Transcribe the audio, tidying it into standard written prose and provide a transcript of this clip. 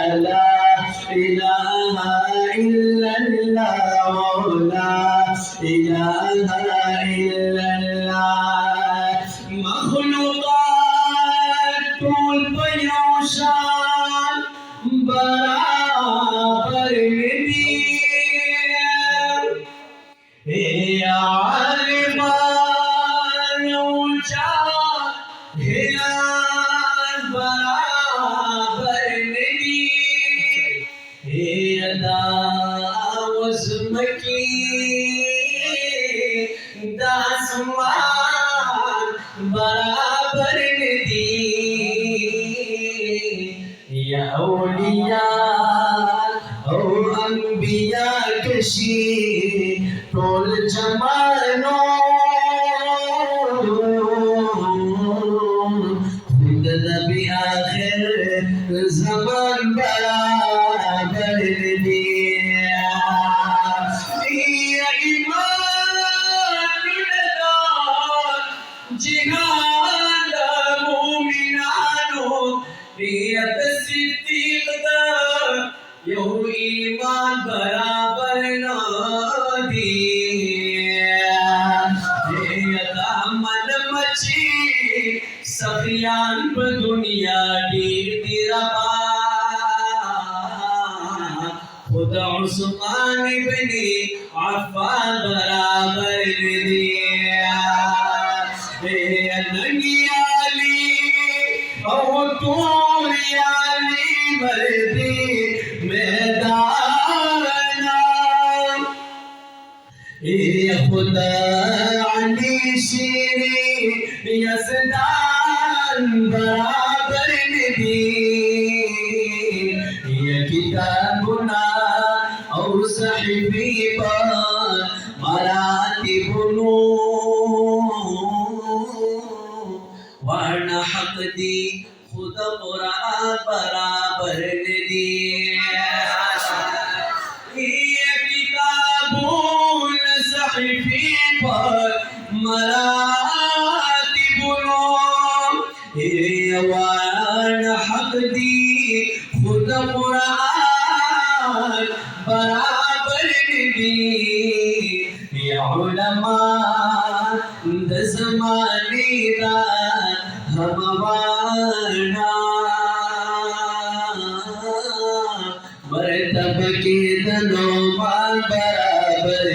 لا إله إلا الله لا إله إلا الله مخلوقات طول بيوشان برابر ندی يا عالمان اونچا هلال برابر ندی ادا وزمکی داسمان برابر ندی یا اولیاء او انبیاء کشی طول جمانو خود نبی آخر زمان برابر ندی یا ایمان ندار جہاد مومنانو نیت صدیق دا یو ایمان برابر ندی دیتا من مچی سخیان پا دنیا دیر تیرا پا خود عثمان بن عفان برابر ندی ننگی علی او طور علی مردی میدانا خدا علی شیری یزدان برابر ندی یہ کتابنا او صحیفی پر مراتب ورنہ حق دی خدا قرآن برابر ندی یہ کتابون صحیفی پر مراتب ورنہ حق دی خدا قرآن برابر ندی یا علماء د زمانی دا ہموانا مرتب کی دنوں برابر